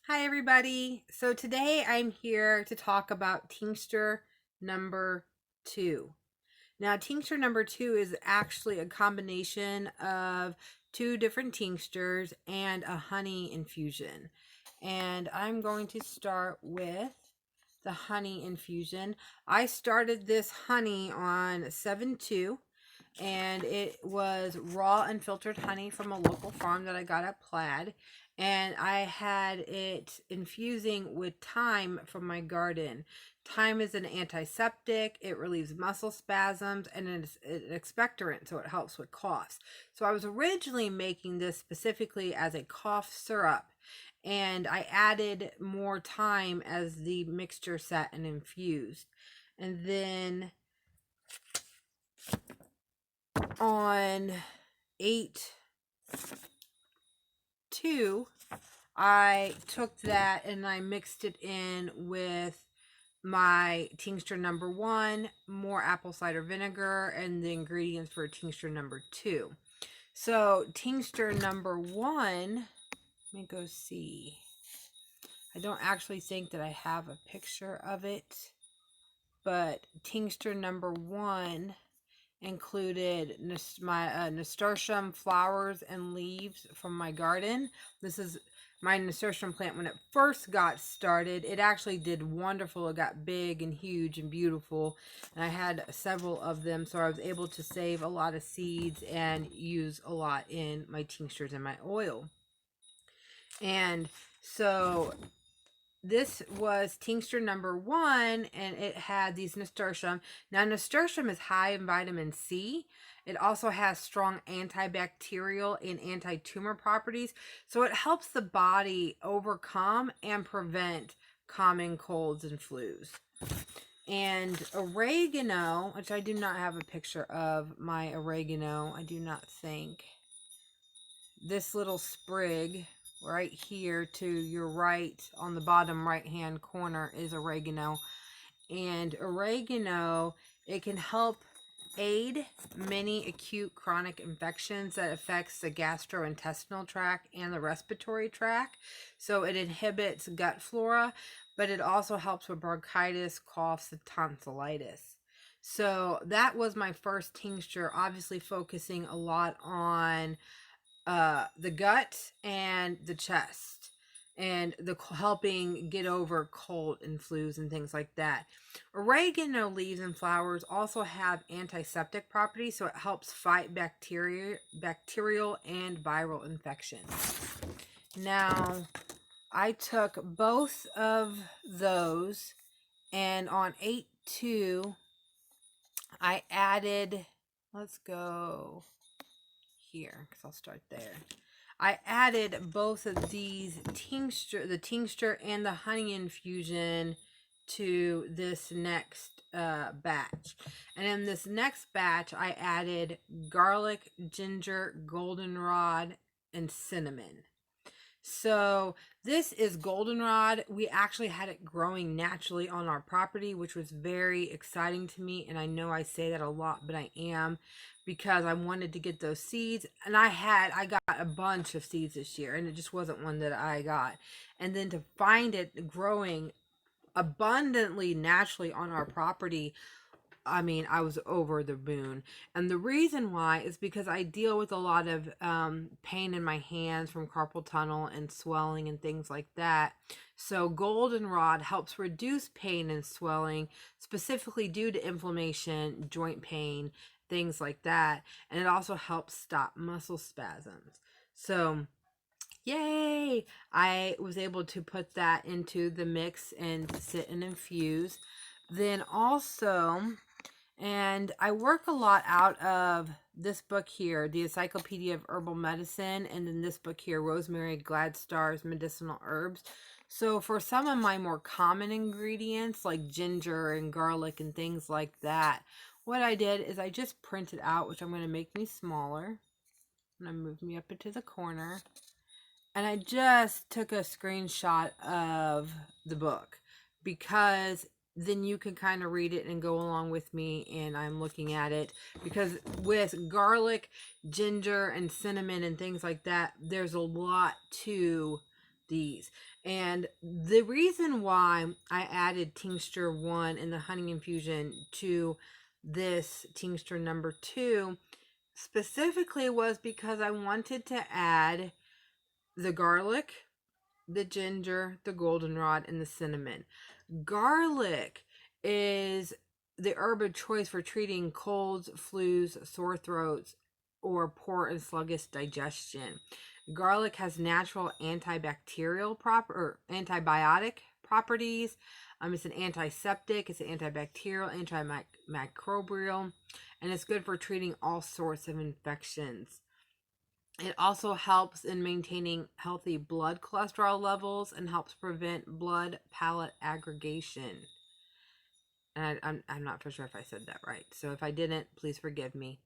Hi everybody. So today I'm here to talk about tincture number 2. Now tincture number 2 is actually a combination of two different tinctures and a honey infusion. And I'm going to start with the honey infusion. I started this honey on 7/2 and it was raw unfiltered honey from a local farm that I got at Plaid. And I had it infusing with thyme from my garden. Thyme is an antiseptic, it relieves muscle spasms, and it's an expectorant, so it helps with coughs. So I was originally making this specifically as a cough syrup, and I added more thyme as the mixture sat and infused. And then on 8/2, I took that and I mixed it in with my tincture number 1, more apple cider vinegar, and the ingredients for tincture number 2. So tincture number 1, let me go see. I don't actually think that I have a picture of it, but tincture number 1 included my nasturtium flowers and leaves from my garden. This is my nasturtium plant when it first got started. It actually did wonderful. It got big and huge and beautiful, and I had several of them, so I was able to save a lot of seeds and use a lot in my tinctures and my oil. And so this was tincture number 1, and it had these nasturtium. Now nasturtium is high in vitamin C. It also has strong antibacterial and anti-tumor properties, so it helps the body overcome and prevent common colds and flus. And oregano, which I do not have a picture of my oregano, I do not think. This little sprig right here to your right on the bottom right hand corner is oregano. And oregano, it can help aid many acute chronic infections that affects the gastrointestinal tract and the respiratory tract. So it inhibits gut flora, but it also helps with bronchitis, coughs, and tonsillitis. So that was my first tincture, obviously focusing a lot on the gut and the chest, and the helping get over cold and flus and things like that. Oregano leaves and flowers also have antiseptic properties, so it helps fight bacterial and viral infections. Now, I took both of those, and on 8/2, I added, let's go here because I'll start there. I added both of these the tincture and the honey infusion to this next batch. And in this next batch, I added garlic, ginger, goldenrod, and cinnamon. So this is goldenrod. We actually had it growing naturally on our property, which was very exciting to me. And I know I say that a lot, but I am, because I wanted to get those seeds. And I got a bunch of seeds this year, and it just wasn't one that I got. And then to find it growing abundantly naturally on our property, I mean, I was over the moon. And the reason why is because I deal with a lot of pain in my hands from carpal tunnel and swelling and things like that. So goldenrod helps reduce pain and swelling, specifically due to inflammation, joint pain, things like that. And it also helps stop muscle spasms. So yay! I was able to put that into the mix and sit and infuse. Then also, and I work a lot out of this book here, the Encyclopedia of Herbal Medicine, and then this book here, Rosemary Gladstar's Medicinal Herbs. So for some of my more common ingredients, like ginger and garlic and things like that, what I did is I just printed out, which I'm going to make me smaller. I'm going to move me up into the corner. And I just took a screenshot of the book, because then you can kind of read it and go along with me, and I'm looking at it, because with garlic, ginger, and cinnamon and things like that, there's a lot to these. And the reason why I added tincture 1 and the honey infusion to this tincture number 2 specifically was because I wanted to add the garlic, the ginger, the goldenrod, and the cinnamon. Garlic is the herb of choice for treating colds, flus, sore throats, or poor and sluggish digestion. Garlic has natural antibacterial or antibiotic properties. It's an antiseptic, it's an antibacterial, antimicrobial, and it's good for treating all sorts of infections. It also helps in maintaining healthy blood cholesterol levels and helps prevent blood palate aggregation. And I'm not for sure if I said that right. So if I didn't, please forgive me.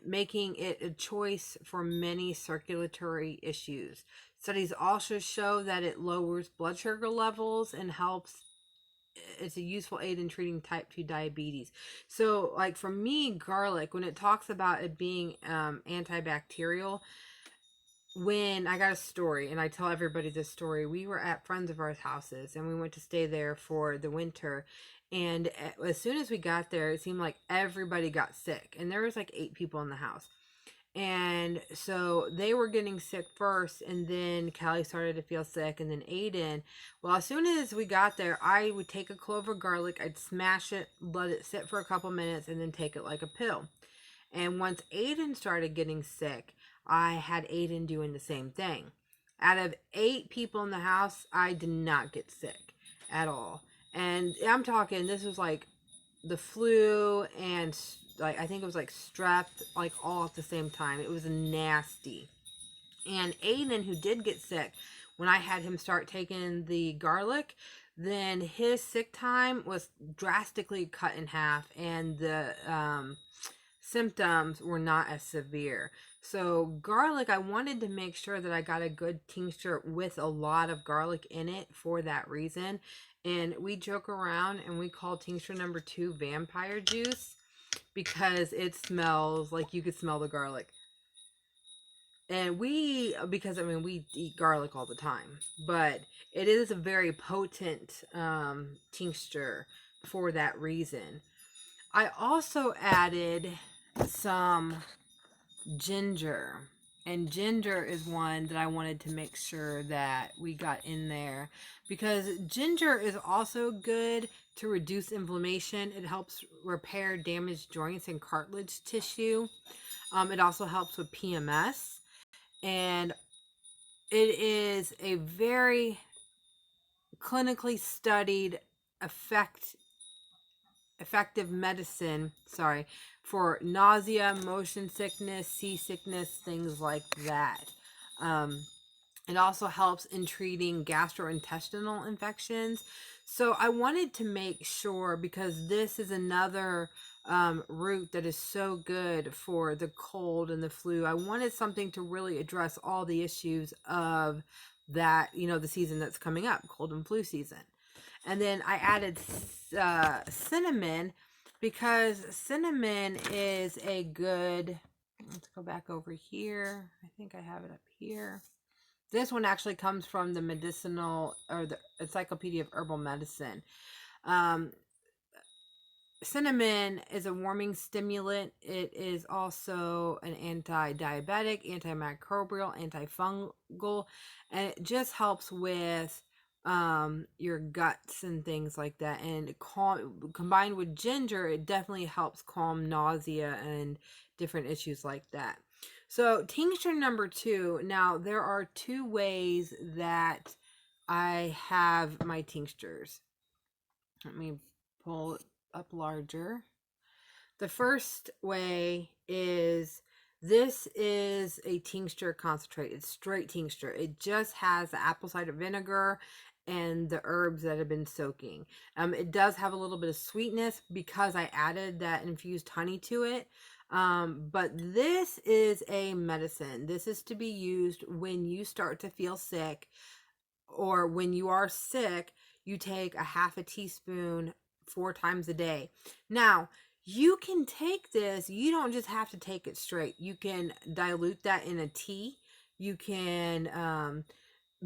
Making it a choice for many circulatory issues. Studies also show that it lowers blood sugar levels and helps. It's a useful aid in treating type 2 diabetes. So, like for me, garlic, when it talks about it being antibacterial, when I got a story, and I tell everybody this story, we were at friends of ours' houses and we went to stay there for the winter. And as soon as we got there, it seemed like everybody got sick. And there was like 8 people in the house. And so they were getting sick first, and then Callie started to feel sick, and then Aiden. Well, as soon as we got there, I would take a clove of garlic, I'd smash it, let it sit for a couple minutes, and then take it like a pill. And once Aiden started getting sick, I had Aiden doing the same thing. Out of 8 people in the house, I did not get sick at all. And I'm talking, this was like the flu and like I think it was like strep, like all at the same time. It was nasty. And Aiden, who did get sick, when I had him start taking the garlic, then his sick time was drastically cut in half, and the symptoms were not as severe. So garlic, I wanted to make sure that I got a good tincture with a lot of garlic in it for that reason. And we joke around and we call tincture number 2 vampire juice because it smells like you could smell the garlic. And because we eat garlic all the time, but it is a very potent tincture for that reason. I also added some ginger, and ginger is one that I wanted to make sure that we got in there because ginger is also good to reduce inflammation. It helps repair damaged joints and cartilage tissue. It also helps with PMS, and it is a very clinically studied effective medicine, for nausea, motion sickness, seasickness, things like that. It also helps in treating gastrointestinal infections. So I wanted to make sure, because this is another root that is so good for the cold and the flu. I wanted something to really address all the issues of that, the season that's coming up, cold and flu season. And then I added cinnamon, because cinnamon is a good, let's go back over here. I think I have it up here. This one actually comes from the medicinal, or the Encyclopedia of Herbal Medicine. Cinnamon is a warming stimulant. It is also an anti-diabetic, antimicrobial, antifungal, and it just helps with your guts and things like that. And combined with ginger, it definitely helps calm nausea and different issues like that. So tincture number 2. Now there are 2 ways that I have my tinctures. Let me pull it up larger. The first way is, this is a tincture concentrate. It's straight tincture. It just has the apple cider vinegar and the herbs that have been soaking. It does have a little bit of sweetness because I added that infused honey to it. But this is a medicine. This is to be used when you start to feel sick, or when you are sick, you take a half a teaspoon 4 times a day. Now, you can take this, you don't just have to take it straight. You can dilute that in a tea. You can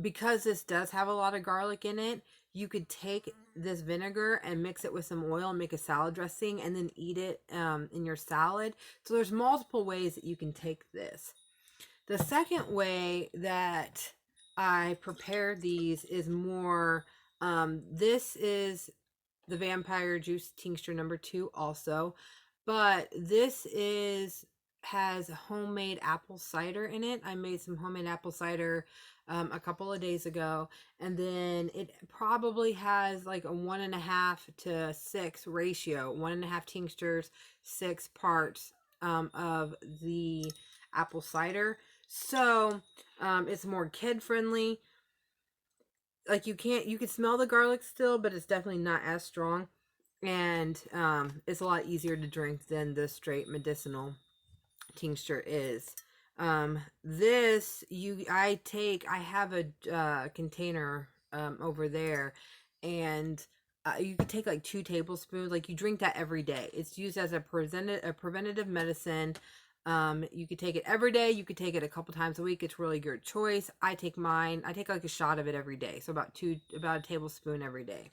because this does have a lot of garlic in it, you could take this vinegar and mix it with some oil and make a salad dressing and then eat it in your salad. So there's multiple ways that you can take this. The second way that I prepare these is more, this is the vampire juice tincture number 2 also, but this has homemade apple cider in it. I made some homemade apple cider a couple of days ago, and then it probably has like a 1.5 to 6 ratio, 1.5 tinctures, 6 parts of the apple cider. So it's more kid friendly. Like you can smell the garlic still, but it's definitely not as strong, and it's a lot easier to drink than the straight medicinal tincture is. This I have a container over there, and you could take like 2 tablespoons. Like you drink that every day. It's used as a preventative medicine. You could take it every day. You could take it a couple times a week. It's really your choice. I take mine. I take like a shot of it every day. So about a tablespoon every day.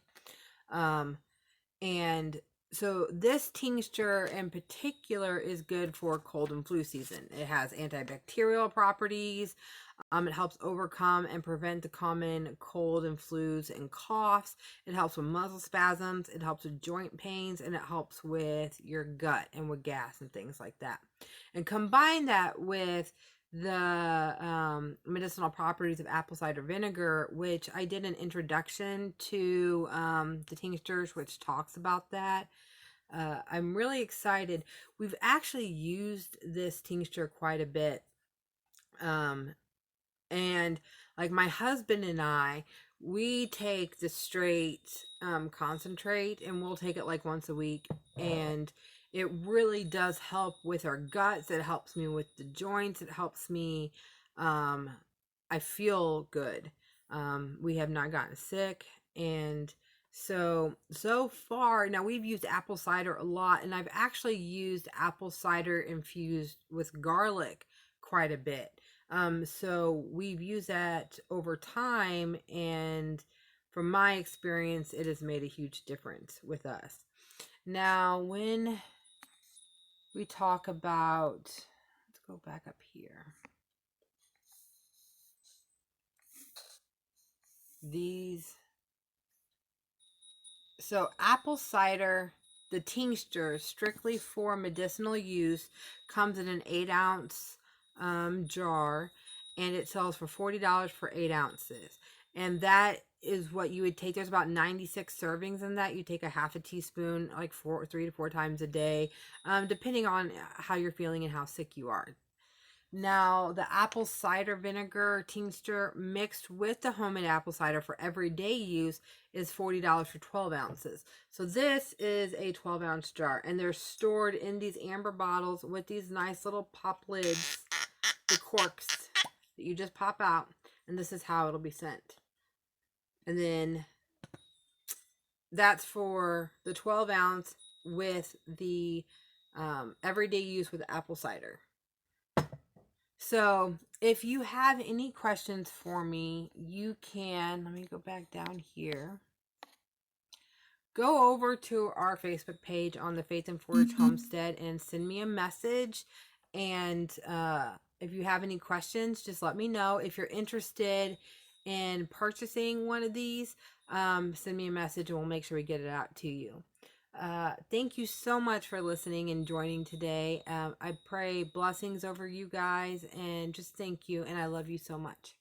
And so this tincture in particular is good for cold and flu season. It has antibacterial properties. It helps overcome and prevent the common cold and flus and coughs. It helps with muscle spasms. It helps with joint pains, and it helps with your gut and with gas and things like that. And combine that with the medicinal properties of apple cider vinegar, which I did an introduction to the tinctures, which talks about that. I'm really excited. We've actually used this tincture quite a bit. And like my husband and I, we take the straight concentrate, and we'll take it like once a week, and it really does help with our guts. It helps me with the joints. It helps me, I feel good. We have not gotten sick, and so far now we've used apple cider a lot, and I've actually used apple cider infused with garlic quite a bit. So we've used that over time, and from my experience, it has made a huge difference with us. Now, when we talk about, let's go back up here. So apple cider, the tincture, strictly for medicinal use, comes in an 8-ounce jar, and it sells for $40 for 8 ounces. And that is what you would take. There's about 96 servings in that. You take a half a teaspoon, like 3 to 4 times a day, depending on how you're feeling and how sick you are. Now, the apple cider vinegar tincture mixed with the homemade apple cider for everyday use is $40 for 12 ounces. So this is a 12-ounce jar, and they're stored in these amber bottles with these nice little pop lids, the corks that you just pop out, and this is how it'll be sent. And then that's for the 12 ounce with the everyday use with apple cider. So if you have any questions for me, you can, let me go back down here. Go over to our Facebook page on the Faith and Forage Homestead and send me a message. And if you have any questions, just let me know. If you're interested in purchasing one of these, send me a message and we'll make sure we get it out to you. Thank you so much for listening and joining today. I pray blessings over you guys, and just thank you, and I love you so much.